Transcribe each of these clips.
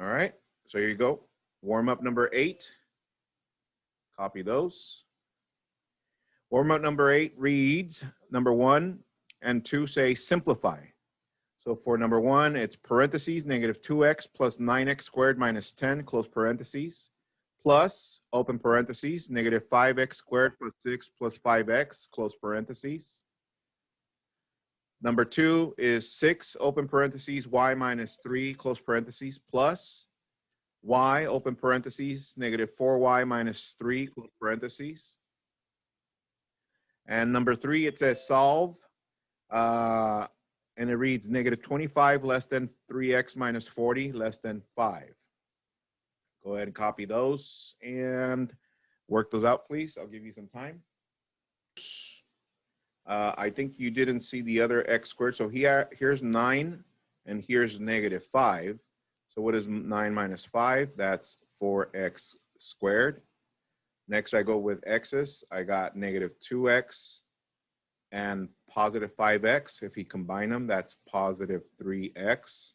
All right, so here you go. Warm up number 8. Copy those. Warm up number 8 reads, number 1 and 2 say simplify. So for number 1, it's parentheses, negative 2x plus 9x squared minus 10, close parentheses, plus, open parentheses, negative 5x squared plus 6 plus 5x, close parentheses. Number 2 is 6, open parentheses, y minus 3, close parentheses, plus y, open parentheses, negative 4y minus 3, close parentheses. And number 3, it says solve, and it reads negative 25 less than 3x minus 40 less than 5. Go ahead and copy those and work those out, please. I'll give you some time. I think you didn't see the other x squared. So here's 9 and here's negative 5. So what is 9 minus 5? That's 4x squared. Next, I go with x's. I got negative 2x and positive 5x. If you combine them, that's positive 3x.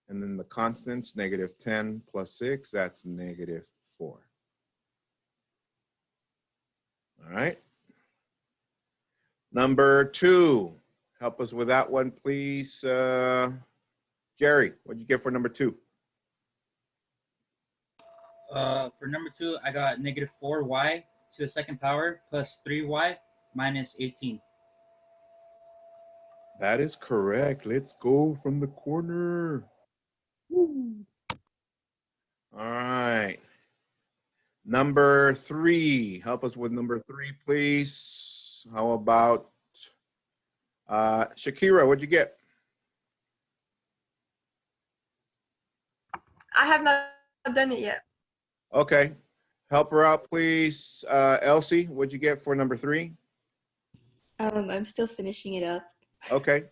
And then the constants, negative 10 plus 6, that's negative 4. All right. Number 2. Help us with that one, please. Jerry, what did you get for number 2? For number 2, I got negative 4y to the second power plus 3y minus 18. That is correct. Let's go from the corner. Woo. All right. Number 3. Help us with number 3, please. How about Shakira? What'd you get? I have not done it yet. Okay. Help her out, please. Elsie, what'd you get for number 3? I'm still finishing it up. Okay.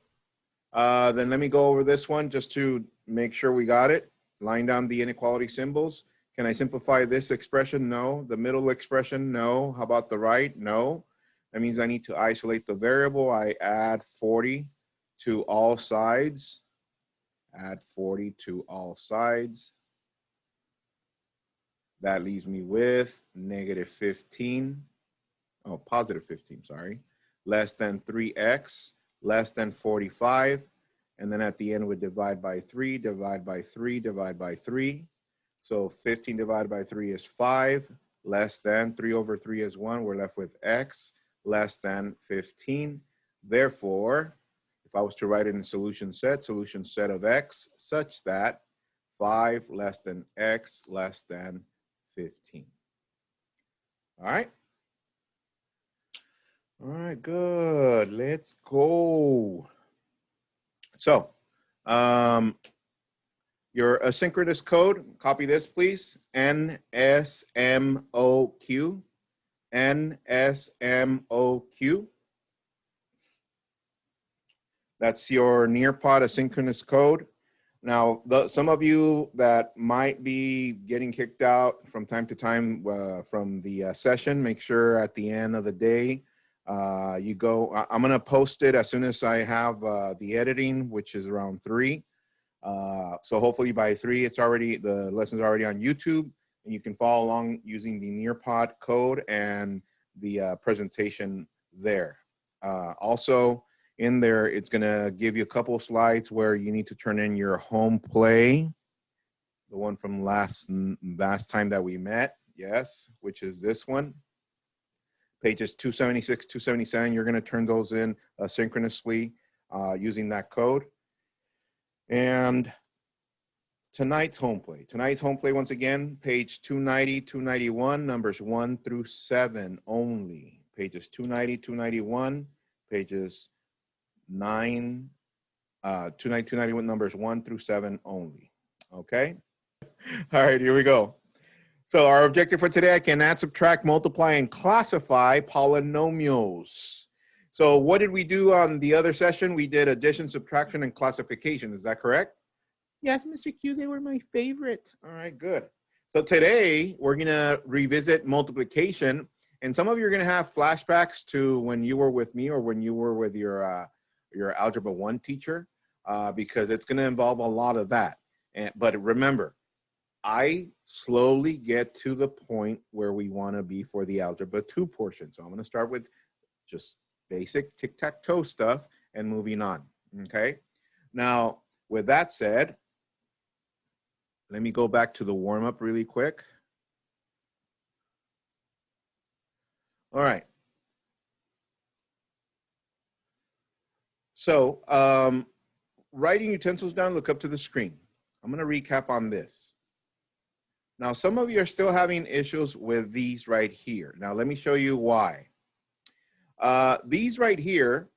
Then let me go over this one just to make sure we got it. Line down the inequality symbols. Can I simplify this expression? No. The middle expression? No. How about the right? No. That means I need to isolate the variable. I add 40 to all sides. Add 40 to all sides. That leaves me with negative 15. Oh, positive 15, sorry. Less than 3x, less than 45. And then at the end, we divide by 3, divide by 3, divide by 3. So 15 divided by 3 is 5, less than 3 over 3 is 1. We're left with x less than 15. Therefore, if I was to write it in solution set of x such that 5 less than x less than 15. All right. All right, good. Let's go. So, your asynchronous code, copy this, please. NSMOQ. NSMOQ. That's your Nearpod asynchronous code. Now, some of you that might be getting kicked out from time to time from the session, make sure at the end of the day, you go, I'm gonna post it as soon as I have the editing, which is around 3. So hopefully by 3, the lesson's already on YouTube, and you can follow along using the Nearpod code and the presentation there. Also, in there, it's gonna give you a couple of slides where you need to turn in your home play, the one from last time that we met, yes, which is this one. Pages 276, 277, you're gonna turn those in synchronously using that code. And tonight's home play. Tonight's home play, once again, page 290, 291, numbers 1 through 7 only. Pages 290, 291, pages 290, 291, numbers 1 through 7 only. Okay? All right, here we go. So our objective for today, I can add, subtract, multiply, and classify polynomials. So what did we do on the other session? We did addition, subtraction, and classification. Is that correct? Yes, Mr. Q, they were my favorite. All right, good. So today, we're gonna revisit multiplication. And some of you are gonna have flashbacks to when you were with me or when you were with your Algebra 1 teacher, because it's gonna involve a lot of that. But remember, I slowly get to the point where we want to be for the algebra 2 portion. So I'm going to start with just basic tic-tac-toe stuff and moving on, okay? Now, with that said, let me go back to the warm-up really quick. All right. So, writing utensils down, look up to the screen. I'm going to recap on this. Now, some of you are still having issues with these right here. Now, let me show you why. These right here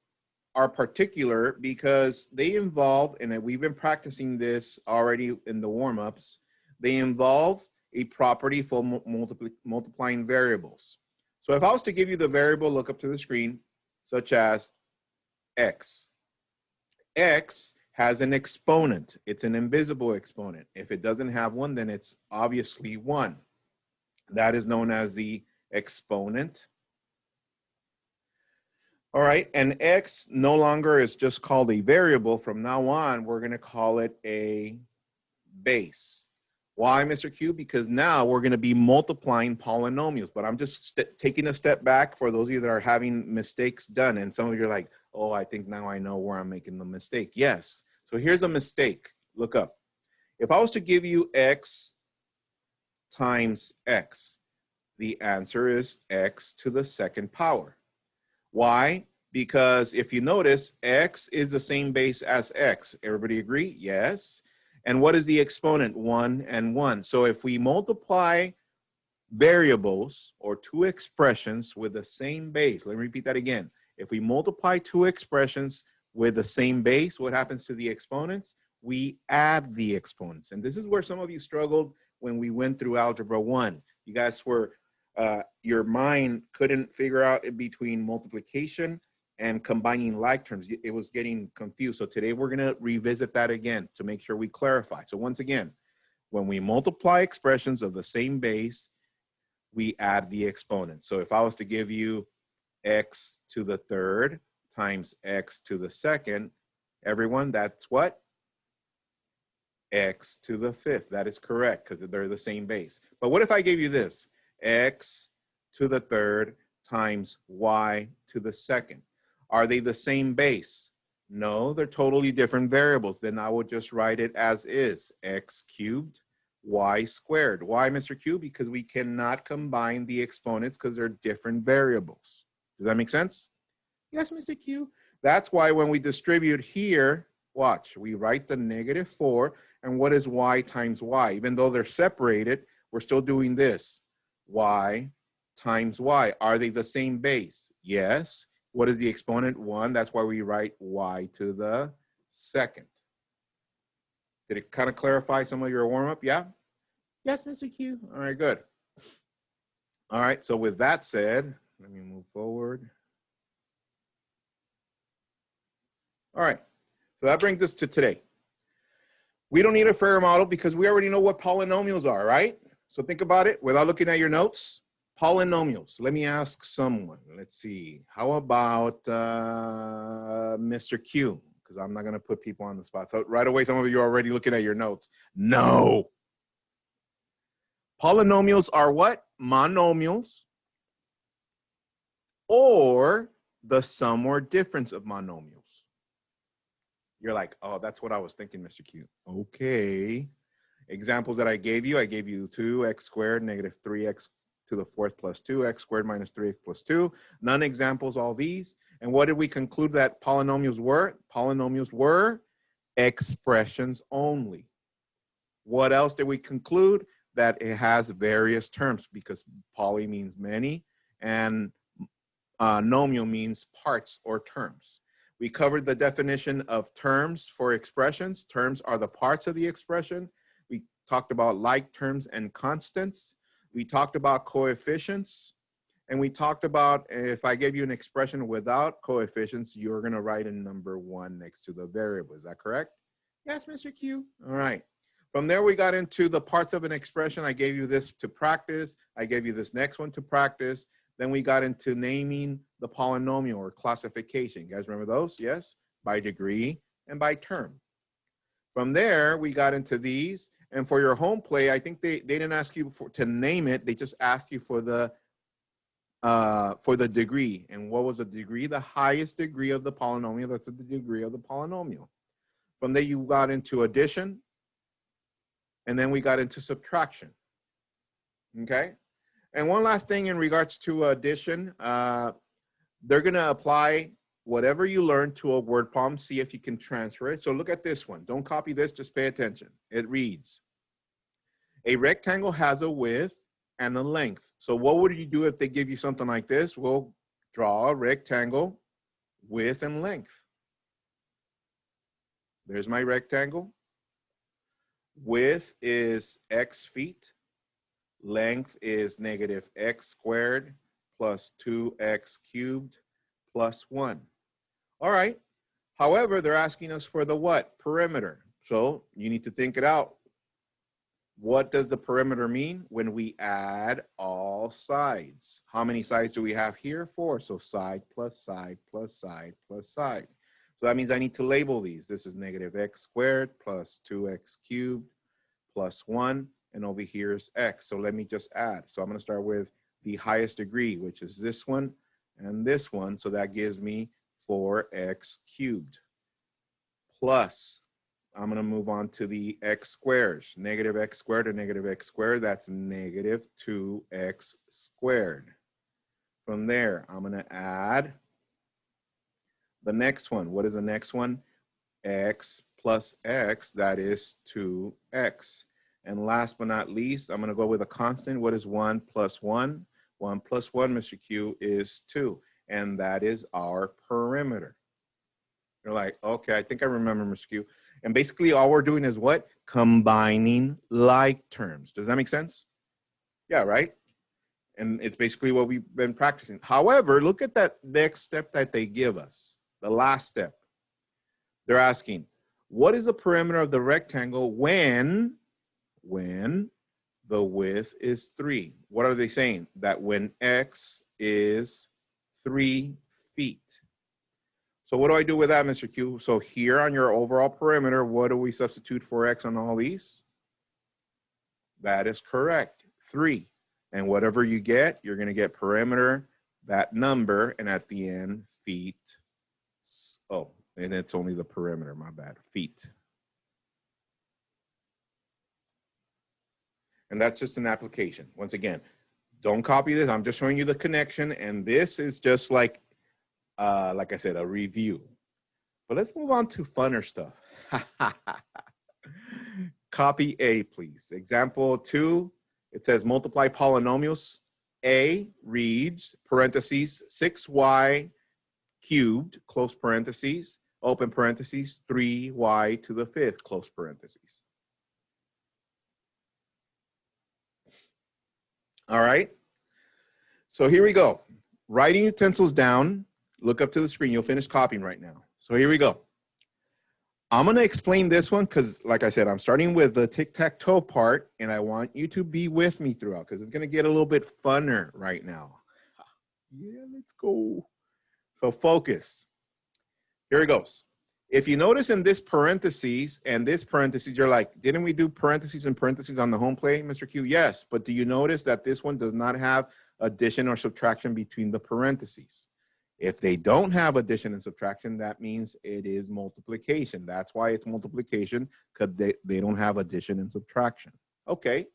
are particular because they involve, and we've been practicing this already in the warm-ups, they involve a property for multiplying variables. So if I was to give you the variable, look up to the screen, such as x. X has an exponent. It's an invisible exponent. If it doesn't have one, then it's obviously 1. That is known as the exponent. All right, and x no longer is just called a variable. From now on, we're going to call it a base. Why, Mr. Q? Because now we're going to be multiplying polynomials. But I'm just taking a step back for those of you that are having mistakes done. And some of you are like, oh, I think now I know where I'm making the mistake. Yes. So here's a mistake. Look up. If I was to give you x times x, the answer is x to the second power. Why? Because if you notice, x is the same base as x. Everybody agree? Yes. And what is the exponent? 1 and 1. So if we multiply variables or two expressions with the same base, let me repeat that again. If we multiply two expressions with the same base, what happens to the exponents? We add the exponents. And this is where some of you struggled when we went through Algebra 1. You guys were, your mind couldn't figure out in between multiplication and combining like terms. It was getting confused. So today we're going to revisit that again to make sure we clarify. So once again, when we multiply expressions of the same base, we add the exponent. So if I was to give you x to the third times x to the second, everyone, that's what? X to the fifth. That is correct because they're the same base. But what if I gave you this? X to the third times y to the second. Are they the same base? No, they're totally different variables. Then I would just write it as is, x cubed, y squared. Why, Mr. Q? Because we cannot combine the exponents because they're different variables. Does that make sense? Yes, Mr. Q. That's why when we distribute here, watch, we write the -4, and what is y times y? Even though they're separated, we're still doing this. Y times y. Are they the same base? Yes. What is the exponent? 1. That's why we write y to the second. Did it kind of clarify some of your warm-up? Yeah? Yes, Mr. Q. All right, good. All right, so with that said, let me move forward. All right, so that brings us to today. We don't need a Ferrer model because we already know what polynomials are, right? So think about it without looking at your notes. Polynomials. Let me ask someone. Let's see. How about Mr. Q? Because I'm not going to put people on the spot. So right away, some of you are already looking at your notes. No. Polynomials are what? Monomials or the sum or difference of monomials. You're like, oh, that's what I was thinking, Mr. Q. Okay. Examples that I gave you 2x squared negative 3x to the fourth plus 2, x squared minus 3x plus 2. None examples, all these. And what did we conclude that polynomials were? Polynomials were expressions only. What else did we conclude? That it has various terms because poly means many and nomial means parts or terms. We covered the definition of terms for expressions. Terms are the parts of the expression. We talked about like terms and constants. We talked about coefficients. And we talked about if I gave you an expression without coefficients, you're going to write a number 1 next to the variable. Is that correct? Yes, Mr. Q. All right. From there, we got into the parts of an expression. I gave you this to practice. I gave you this next one to practice. Then we got into naming the polynomial or classification. You guys remember those? Yes? By degree and by term. From there, we got into these, And for your home play, I think they didn't ask you to name it. They just asked you for the degree. And what was the degree? The highest degree of the polynomial. That's the degree of the polynomial. From there, you got into addition. And then we got into subtraction. Okay? And one last thing in regards to addition. They're going to apply whatever you learn to a word problem. See if you can transfer it. So look at this one. Don't copy this. Just pay attention. It reads, a rectangle has a width and a length. So what would you do if they give you something like this? We'll draw a rectangle, width and length. There's my rectangle. Width is x feet. Length is negative x squared plus 2x cubed plus 1. All right. However, they're asking us for the what? Perimeter. So you need to think it out. What does the perimeter mean? When we add all sides. How many sides do we have here? 4. So side plus side plus side plus side. So that means I need to label these. This is negative x squared plus 2x cubed plus 1. And over here is x. So let me just add. So I'm going to start with the highest degree, which is this one and this one. So that gives me 4x cubed plus, I'm going to move on to the x squares. Negative x squared and negative x squared, that's negative 2x squared. From there, I'm going to add the next one. What is the next one? X plus x, that is 2x. And last but not least, I'm going to go with a constant. What is 1 plus 1? 1 plus 1, Mr. Q, is 2. And that is our perimeter. You're like, okay, I think I remember, Mr. Q. And basically all we're doing is what? Combining like terms. Does that make sense? Yeah, right? And it's basically what we've been practicing. However, look at that next step that they give us. The last step. They're asking, what is the perimeter of the rectangle when the width is 3? What are they saying? That when x is 3 feet. So what do I do with that, Mr. Q? So here on your overall perimeter, what do we substitute for x on all these? That is correct, 3. And whatever you get, you're going to get perimeter, that number, and at the end, feet. Oh, and it's only the perimeter, my bad, feet. And that's just an application. Once again, don't copy this. I'm just showing you the connection. And this is just like I said, a review. But let's move on to funner stuff. Copy A, please. Example 2, it says multiply polynomials. A reads, parentheses, 6y cubed, close parentheses, open parentheses, 3y to the 5th, close parentheses. All right. So here we go. Writing utensils down. Look up to the screen. You'll finish copying right now. So here we go. I'm going to explain this one because, like I said, I'm starting with the tic-tac-toe part, and I want you to be with me throughout because it's going to get a little bit funner right now. Yeah, let's go. So focus. Here it goes. If you notice in this parentheses and this parentheses, you're like, didn't we do parentheses and parentheses on the home play, Mr. Q? Yes, but do you notice that this one does not have addition or subtraction between the parentheses? If they don't have addition and subtraction, that means it is multiplication. That's why it's multiplication, because they don't have addition and subtraction. Okay,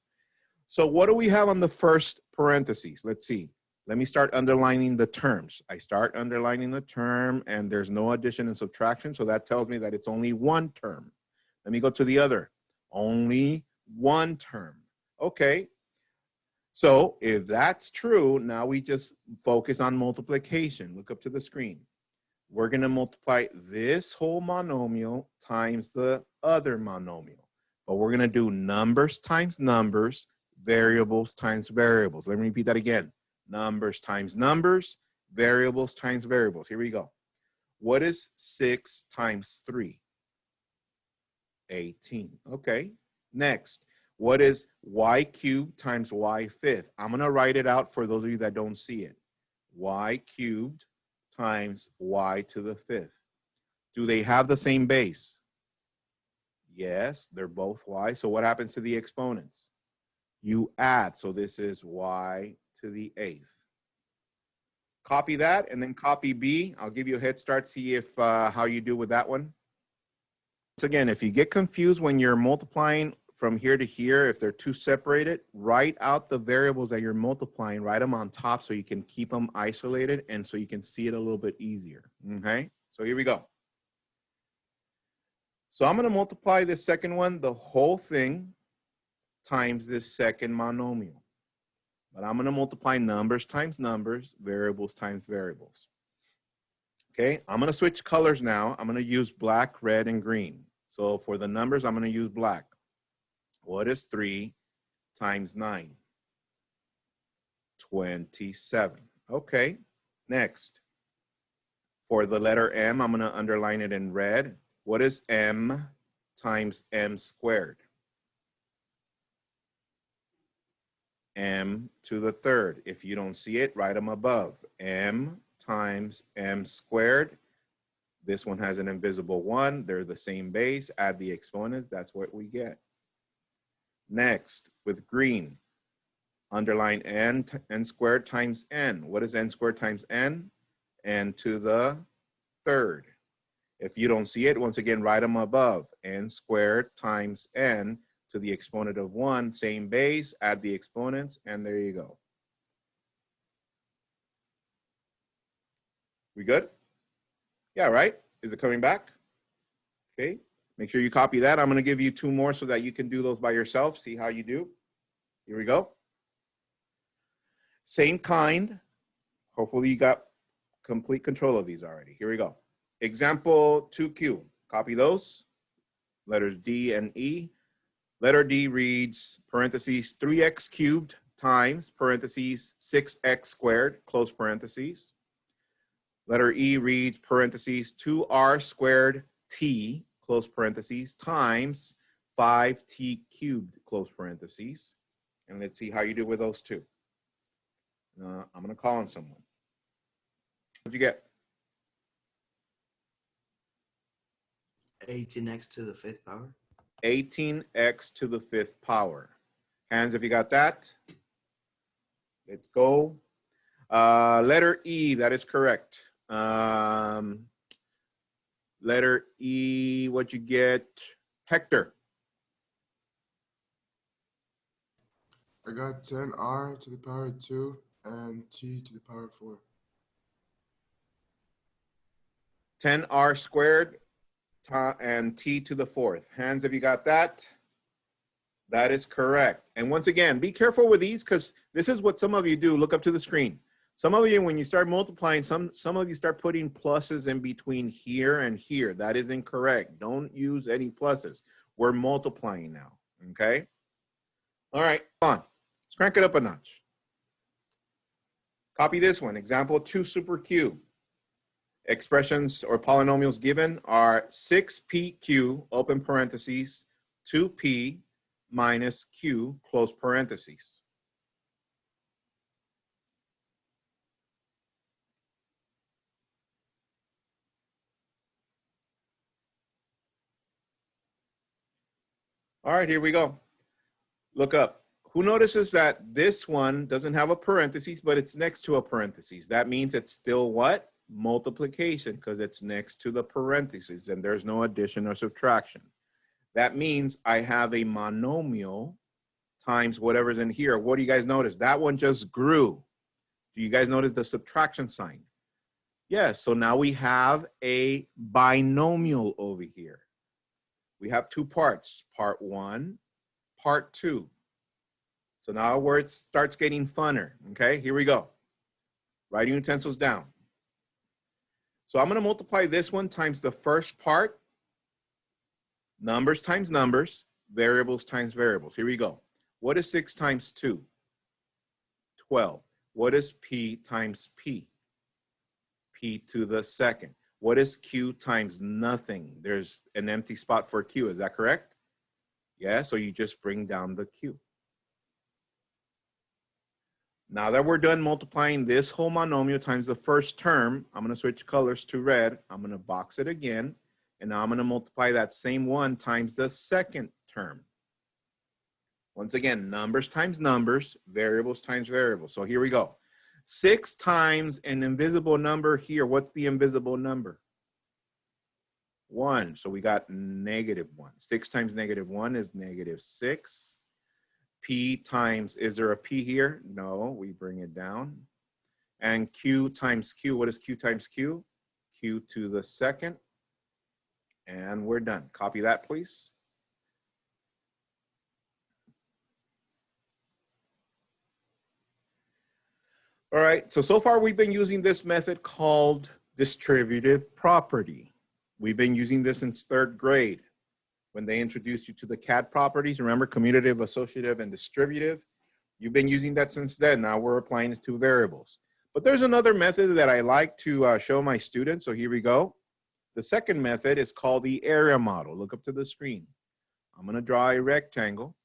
so what do we have on the first parentheses? Let's see. Let me start underlining the terms. I start underlining the term, and there's no addition and subtraction, so that tells me that it's only one term. Let me go to the other. Only one term. Okay. So if that's true, now we just focus on multiplication. Look up to the screen. We're going to multiply this whole monomial times the other monomial. But we're going to do numbers times numbers, variables times variables. Let me repeat that again. Numbers times numbers, variables times variables. Here we go. What is 6 times 3? 18. Okay. Next. What is y cubed times y fifth? I'm going to write it out for those of you that don't see it. Y cubed times y to the 5th. Do they have the same base? Yes, they're both y. So what happens to the exponents? You add. So this is y to the 8th. Copy that and then copy B. I'll give you a head start, see if how you do with that one. So again, if you get confused when you're multiplying from here to here, if they're too separated, write out the variables that you're multiplying, write them on top so you can keep them isolated and so you can see it a little bit easier. Okay, so here we go. So I'm going to multiply this second one, the whole thing, times this second monomial. But I'm going to multiply numbers times numbers, variables times variables. Okay, I'm going to switch colors now. I'm going to use black, red, and green. So for the numbers, I'm going to use black. What is 3 times 9? 27. Okay, next. For the letter M, I'm going to underline it in red. What is M times M squared? M to the 3rd. If you don't see it, write them above. M times M squared. This one has an invisible 1. They're the same base. Add the exponent. That's what we get. Next, with green, underline n squared times n. What is n squared times n? N to the 3rd. If you don't see it, once again, write them above. N squared times n to the exponent of 1, same base, add the exponents, and there you go. We good? Yeah, right? Is it coming back? Okay, make sure you copy that. I'm going to give you 2 more so that you can do those by yourself, see how you do. Here we go. Same kind. Hopefully you got complete control of these already. Here we go. Example 2Q. Copy those. Letters D and E. Letter D reads parentheses 3x cubed times parentheses 6x squared, close parentheses. Letter E reads parentheses 2r squared t, close parentheses, times 5t cubed, close parentheses. And let's see how you do with those two. I'm going to call on someone. What'd you get? 18x to the 5th power. 18x to the 5th power. Hands if you got that. Let's go. Letter E, that is correct. Letter E, what'd you get? Hector. I got 10r to the power 2 and t to the power 4. 10r squared and t to the 4th. Hands, have you got that? That is correct. And once again, be careful with these because this is what some of you do. Look up to the screen. Some of you, when you start multiplying, some of you start putting pluses in between here and here. That is incorrect. Don't use any pluses. We're multiplying now, okay? All right, come on. Let's crank it up a notch. Copy this one. Example 2 super Q. Expressions or polynomials given are 6pq, open parentheses, 2p minus q, close parentheses. All right, here we go. Look up. Who notices that this one doesn't have a parentheses, but it's next to a parentheses? That means it's still what? Multiplication, because it's next to the parentheses and there's no addition or subtraction. That means I have a monomial times whatever's in here. What do you guys notice? That one just grew. Do you guys notice the subtraction sign? Yes, so now we have a binomial over here. We have 2 parts, part 1, part 2. So now where it starts getting funner, okay? Here we go. Writing utensils down. So I'm going to multiply this one times the first part, numbers times numbers, variables times variables. Here we go. What is 6 times 2? 12. What is P times P? P to the 2nd. What is Q times nothing? There's an empty spot for Q, is that correct? Yeah, so you just bring down the Q. Now that we're done multiplying this whole monomial times the first term, I'm going to switch colors to red. I'm going to box it again. And now I'm going to multiply that same 1 times the second term. Once again, numbers times numbers, variables times variables. So here we go. 6 times an invisible number here. What's the invisible number? 1. So we got -1. 6 times -1 is -6. P times, is there a P here? No, we bring it down. And Q times Q, what is Q times Q? Q to the second. And we're done. Copy that, please. All right, so far we've been using this method called distributive property. We've been using this since 3rd grade when they introduced you to the CAD properties. Remember, commutative, associative, and distributive? You've been using that since then. Now we're applying it to variables. But there's another method that I like to show my students. So here we go. The second method is called the area model. Look up to the screen. I'm going to draw a rectangle.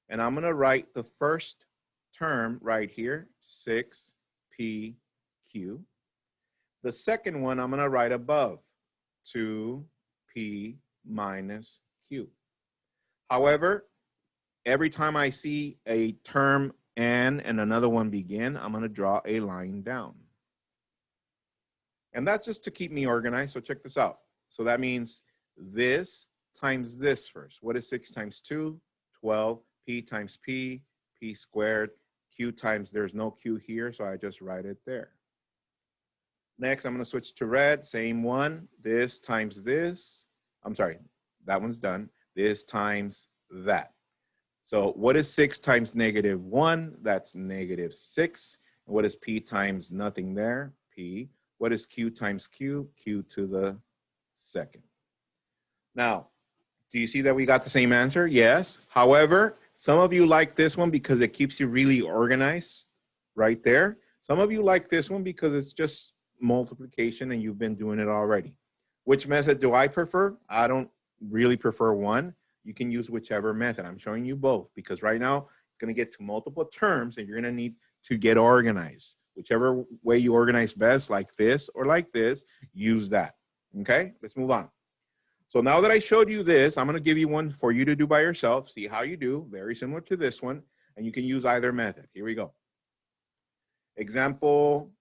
And I'm going to write the first term right here, 6PQ. The second one I'm going to write above, 2P minus Q. However, every time I see a term and another one begin, I'm going to draw a line down. And that's just to keep me organized. So check this out. So that means this times this first. What is 6 times 2? 12. P times P, P squared. Q times, there's no Q here, so I just write it there. Next, I'm going to switch to red. Same one. This times this. I'm sorry, that one's done. This times that. So what is 6 times -1? That's -6. And what is P times nothing there? P. What is Q times Q? Q to the second. Now, do you see that we got the same answer? Yes. However, some of you like this one because it keeps you really organized right there. Some of you like this one because it's just multiplication and you've been doing it already. Which method do I prefer? I don't really prefer one. You can use whichever method. I'm showing you both because right now it's going to get to multiple terms and you're going to need to get organized. Whichever way you organize best, like this or like this, use that. Okay, let's move on. So now that I showed you this, I'm going to give you one for you to do by yourself. See how you do. Very similar to this one. And you can use either method. Here we go. Example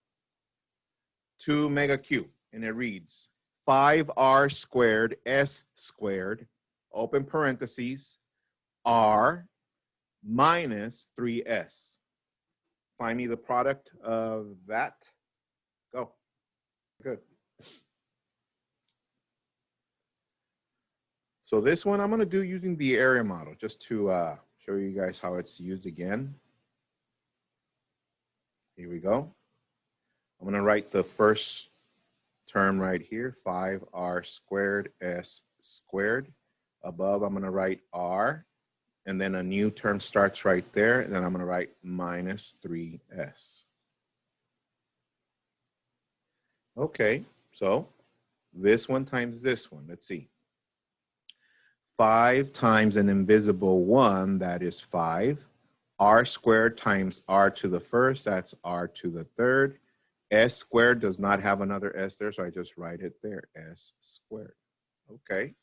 2 mega Q. And it reads 5R squared S squared, open parentheses, R minus 3S. Find me the product of that. Go. Good. So this one I'm going to do using the area model just to show you guys how it's used again. Here we go. I'm going to write the first term right here, 5R squared S squared. Above, I'm going to write R, and then a new term starts right there, and then I'm going to write minus 3S. Okay, so this one times this one. Let's see. 5 times an invisible 1, that is 5. R squared times R to the first, that's R to the third. S squared does not have another S there, so I just write it there, S squared. Okay.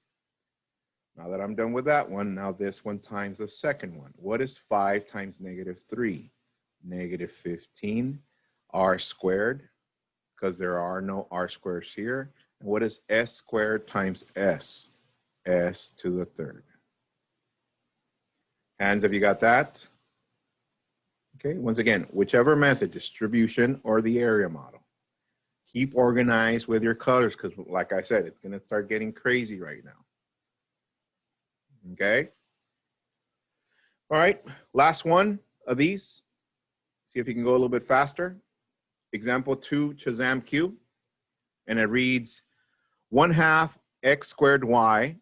Now that I'm done with that one, now this one times the second one. What is 5 times -3? -15. R squared, because there are no R squares here. And what is S squared times S? S to the third. Hands, have you got that? Okay, once again, whichever method, distribution or the area model. Keep organized with your colors because like I said, it's going to start getting crazy right now. Okay? All right, last one of these. See if you can go a little bit faster. Example 2, Shazam Q. And it reads 1/2 x squared y,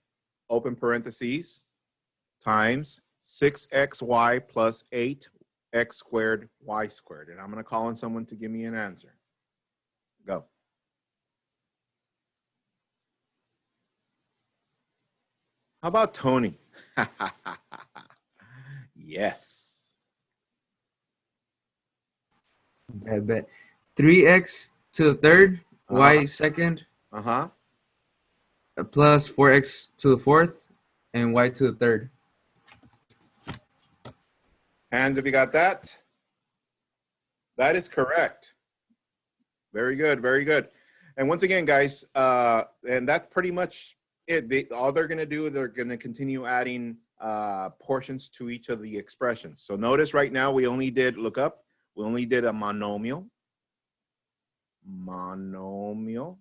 open parentheses, times 6xy plus 8x squared y squared. And I'm going to call on someone to give me an answer. Go. How about Tony? Yes. I bet 3x to the third, y second. Uh-huh. Plus 4x to the fourth and y to the third. Hands if you got that. That is correct. Very good, very good. And once again, guys, and that's pretty much it. All they're gonna do, they're gonna continue adding portions to each of the expressions. So notice right now we only did, look up, we only did a monomial. Monomial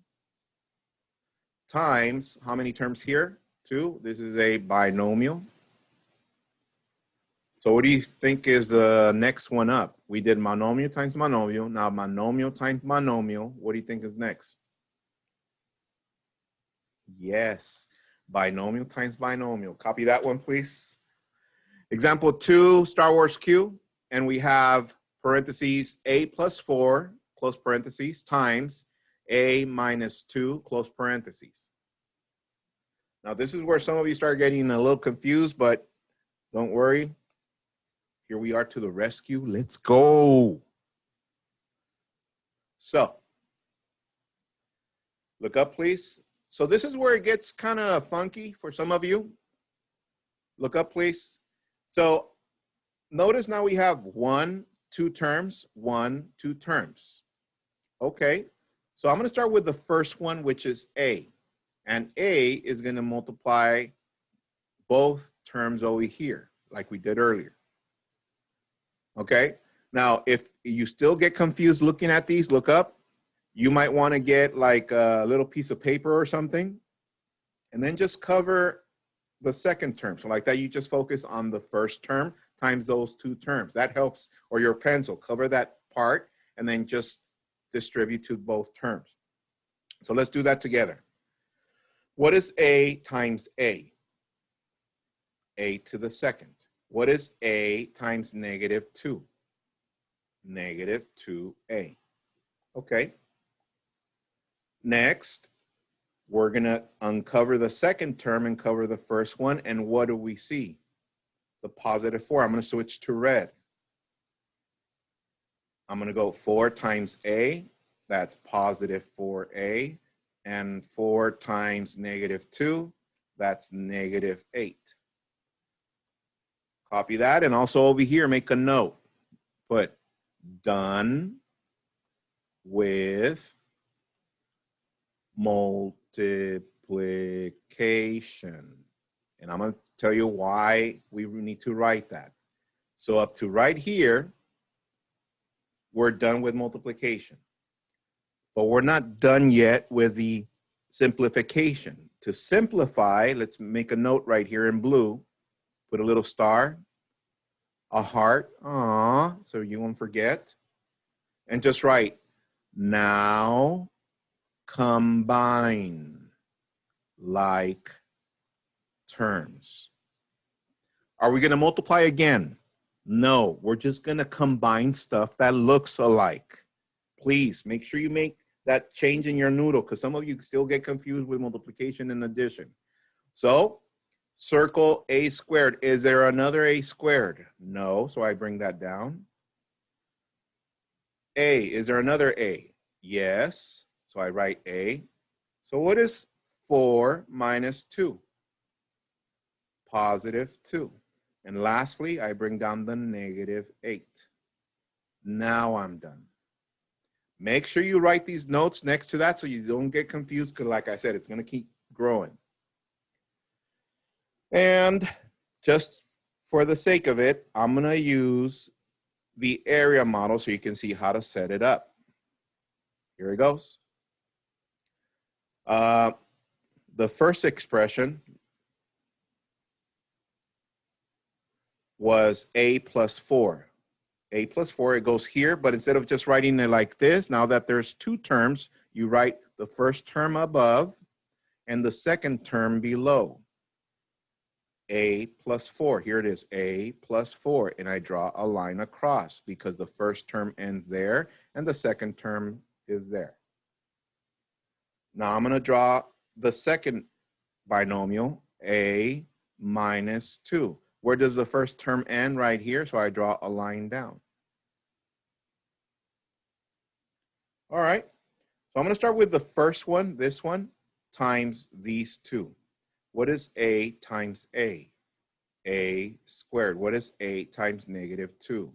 times, how many terms here? 2. This is a binomial. So what do you think is the next one up? We did monomial times monomial. Now monomial times monomial. What do you think is next? Yes, binomial times binomial. Copy that one, please. Example 2, Star Wars Q. And we have parentheses a plus 4, close parentheses, times a minus 2, close parentheses. Now this is where some of you start getting a little confused, but don't worry. Here we are to the rescue. Let's go. So, look up, please. So this is where it gets kind of funky for some of you. Look up, please. So notice now we have 1, 2 terms, 1, 2 terms. Okay, so I'm going to start with the first one, which is A. And A is going to multiply both terms over here, like we did earlier. Okay, now if you still get confused looking at these, look up. You might want to get like a little piece of paper or something, and then just cover the second term. So like that, you just focus on the first term times those 2 terms. That helps, or your pencil, cover that part, and then just distribute to both terms. So let's do that together. What is A times A? A to the second. What is A times negative 2? Negative 2A. Okay. Next, we're going to uncover the second term and cover the first one. And what do we see? The positive 4. I'm going to switch to red. I'm going to go 4 times A. That's positive 4A. And 4 times negative 2. That's negative 8. Copy that, and also over here, make a note. Put done with multiplication. And I'm going to tell you why we need to write that. So up to right here, we're done with multiplication. But we're not done yet with the simplification. To simplify, let's make a note right here in blue. Put a little star, a heart, so you won't forget. And just write, now combine like terms. Are we going to multiply again? No, we're just going to combine stuff that looks alike. Please make sure you make that change in your noodle, because some of you still get confused with multiplication and addition. So circle a squared. Is there another a squared? No, so I bring that down. A, is there another a? Yes, so I write a. So what is 4 minus 2? Positive 2. And lastly, I bring down the negative 8. Now I'm done. Make sure you write these notes next to that so you don't get confused, because like I said, it's going to keep growing. And just for the sake of it, I'm going to use the area model so you can see how to set it up. Here it goes. The first expression was a plus 4. A plus 4, it goes here, but instead of just writing it like this, now that there's 2 terms, you write the first term above and the second term below. A plus 4, here it is, A plus 4, and I draw a line across because the first term ends there and the second term is there. Now I'm going to draw the second binomial, A minus 2. Where does the first term end? Right here, so I draw a line down. All right, So I'm going to start with the first one, this one, times these two. What is A times A? A squared. What is A times negative 2?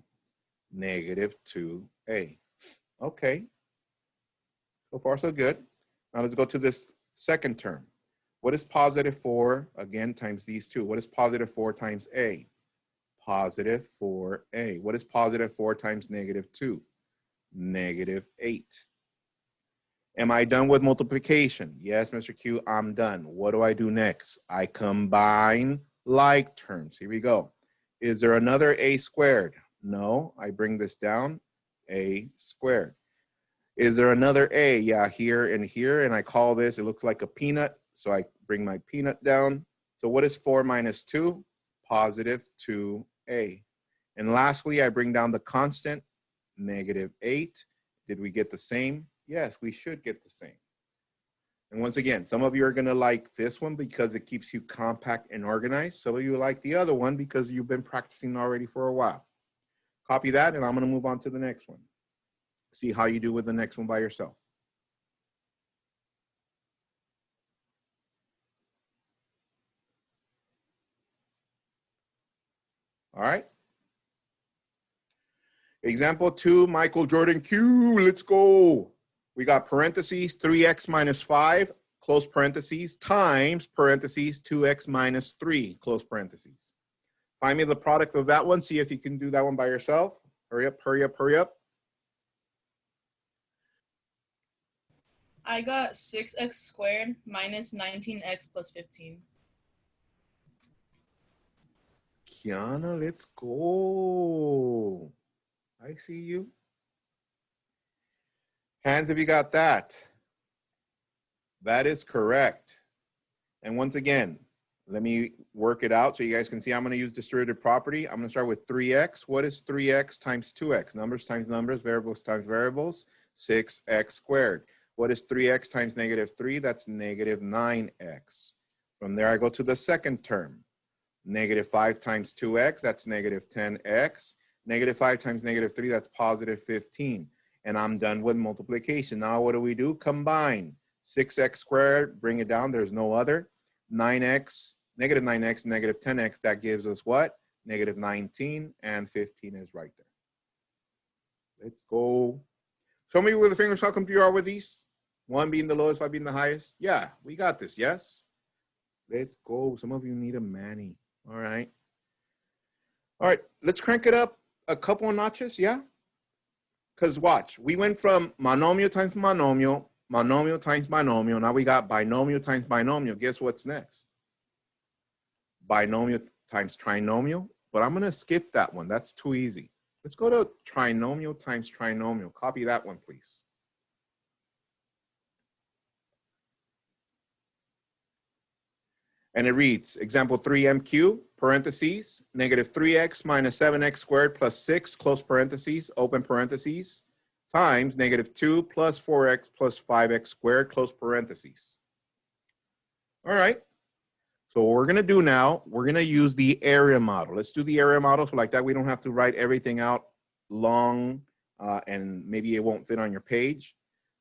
Negative 2A. Okay. So far, so good. Now let's go to this second term. What is positive 4, again, times these two? What is positive 4 times A? Positive 4A. What is positive 4 times negative 2? Negative 8. Am I done with multiplication? Yes, Mr. Q, I'm done. What do I do next? I combine like terms. Here we go. Is there another A squared? No, I bring this down, A squared. Is there another A? Yeah, here and here, and I call this, it looks like a peanut, so I bring my peanut down. So what is 4 minus 2? Positive 2A. And lastly, I bring down the constant, negative 8. Did we get the same? Yes, we should get the same. And once again, some of you are going to like this one because it keeps you compact and organized. Some of you like the other one because you've been practicing already for a while. Copy that, and I'm going to move on to the next one. See how you do with the next one by yourself. All right. Example 2, Michael Jordan Q. Let's go. We got parentheses 3x minus 5, close parentheses, times parentheses 2x minus 3, close parentheses. Find me the product of that one. See if you can do that one by yourself. Hurry up, hurry up, hurry up. I got 6x squared minus 19x plus 15. Kiana, let's go. I see you. Hands if you got that. That is correct. And once again, let me work it out so you guys can see I'm going to use distributive property. I'm going to start with 3x. What is 3x times 2x? Numbers times numbers, variables times variables, 6x squared. What is 3x times negative 3? That's negative 9x. From there, I go to the second term. Negative 5 times 2x, that's negative 10x. Negative 5 times negative 3, that's positive 15. And I'm done with multiplication. Now what do? Combine. 6x squared, bring it down, there's no other. 9x, negative 9x, negative 10x, that gives us what? Negative 19, and 15 is right there. Let's go. Show me with the fingers how come you are with these. 1 being the lowest, 5 being the highest. Yeah, we got this, yes? Let's go. Some of you need a Manny. All right. All right, let's crank it up a couple of notches, yeah? Because watch, we went from monomial times monomial, monomial times binomial. Now we got binomial times binomial. Guess what's next? Binomial times trinomial. But I'm going to skip that one. That's too easy. Let's go to trinomial times trinomial. Copy that one, please. And it reads, example 3MQ, parentheses, negative 3x minus 7x squared plus 6, close parentheses, open parentheses, times negative 2 plus 4x plus 5x squared, close parentheses. All right. So what we're going to do now, we're going to use the area model. Let's do the area model. So like that, we don't have to write everything out long and maybe it won't fit on your page.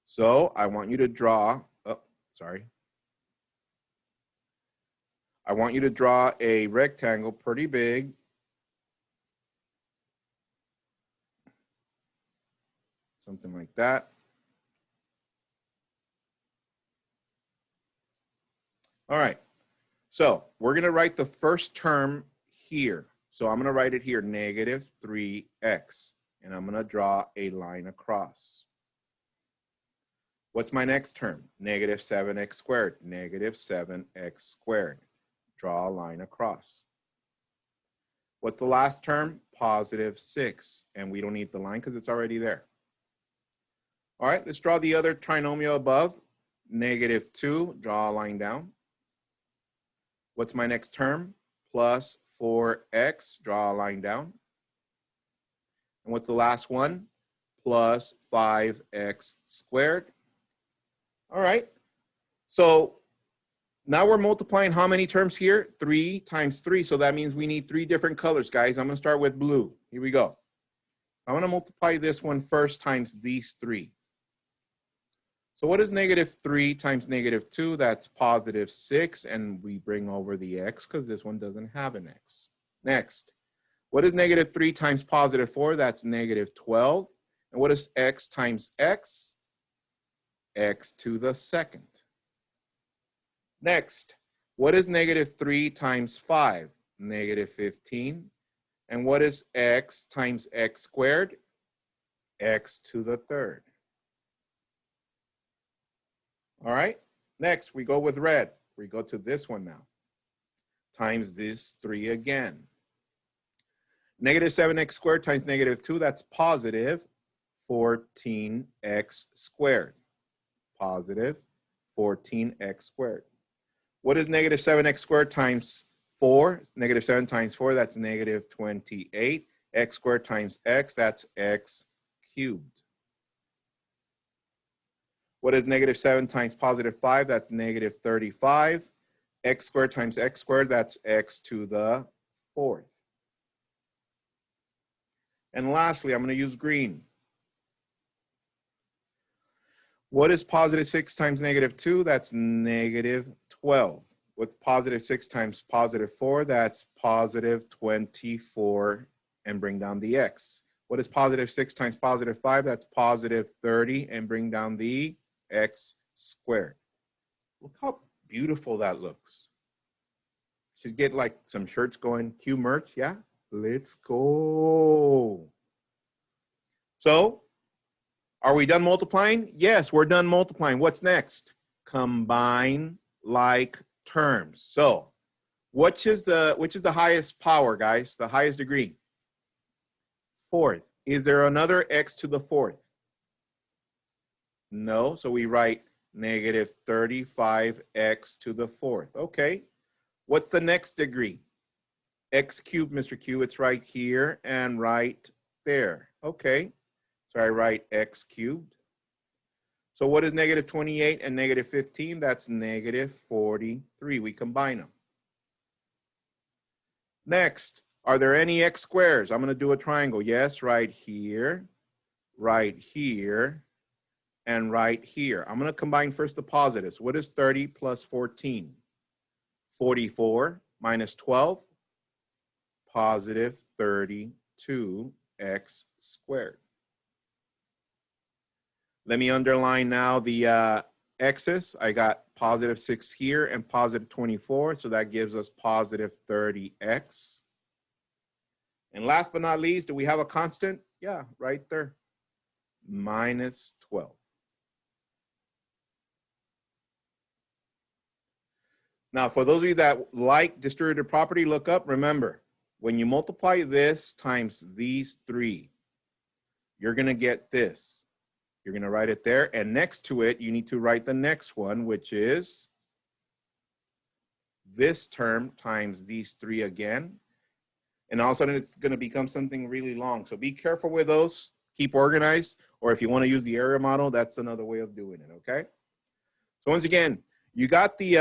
So I want you to draw, I want you to draw a rectangle pretty big. Something like that. All right. So we're going to write the first term here. So I'm going to write it here, negative 3x. And I'm going to draw a line across. What's my next term? Negative 7x squared. Negative 7x squared. Draw a line across. What's the last term? Positive 6. And we don't need the line because it's already there. All right, let's draw the other trinomial above. Negative 2, draw a line down. What's my next term? Plus 4x, draw a line down. And what's the last one? Plus 5x squared. All right, so now we're multiplying how many terms here? 3 times 3, so that means we need 3 different colors, guys. I'm going to start with blue. Here we go. I'm going to multiply this one first times these 3. So what is negative 3 times negative 2? That's positive 6, and we bring over the x because this one doesn't have an x. Next, what is negative 3 times positive 4? That's negative 12. And what is x times x? X to the second. Next, what is negative 3 times 5? Negative 15. And what is x times x squared? X to the third. All right, next we go with red. We go to this one now. Times this 3 again. Negative 7x squared times negative 2, that's positive 14x squared. Positive 14x squared. What is negative 7x squared times 4? Negative 7 times 4, that's negative 28. X squared times x, that's x cubed. What is negative 7 times positive 5? That's negative 35. X squared times x squared, that's x to the fourth. And lastly, I'm going to use green. What is positive 6 times negative 2? That's negative 12. With positive 6 times positive 4, that's positive 24, and bring down the x. What is positive 6 times positive 5? That's positive 30, and bring down the x squared. Look how beautiful that looks. Should get like some shirts going. Q merch, yeah? Let's go. So, are we done multiplying? Yes, we're done multiplying. What's next? Combine like terms. So, which is the highest power, guys? The highest degree? Fourth. Is there another x to the fourth? No, so we write negative 35x to the fourth. Okay, what's the next degree? X cubed, Mr. Q, it's right here and right there. Okay, so I write x cubed. So what is negative 28 and negative 15? That's negative 43. We combine them. Next, are there any x squares? I'm going to do a triangle. Yes, right here, and right here. I'm going to combine first the positives. What is 30 plus 14? 44 minus 12, positive 32x squared. Let me underline now the x's. I got positive 6 here and positive 24, so that gives us positive 30x. And last but not least, do we have a constant? Yeah, right there, minus 12. Now, for those of you that like distributed property, look up, remember, when you multiply this times these three, you're going to get this. You're going to write it there, and next to it, you need to write the next one, which is this term times these three again. And all of a sudden, it's going to become something really long. So be careful with those. Keep organized. Or if you want to use the area model, that's another way of doing it, okay? So once again, you got the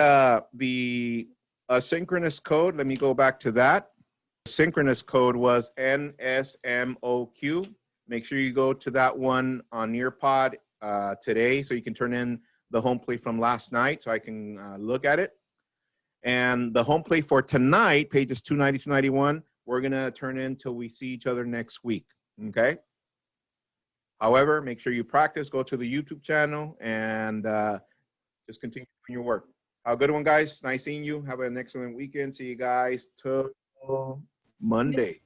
asynchronous code. Let me go back to that. The synchronous code was NSMOQ. Make sure you go to that one on Nearpod today so you can turn in the home plate from last night so I can look at it. And the home plate for tonight, pages 290, 291, we're going to turn in till we see each other next week, okay? However, make sure you practice, go to the YouTube channel, and just continue doing your work. Have a good one, guys. Nice seeing you. Have an excellent weekend. See you guys till Monday.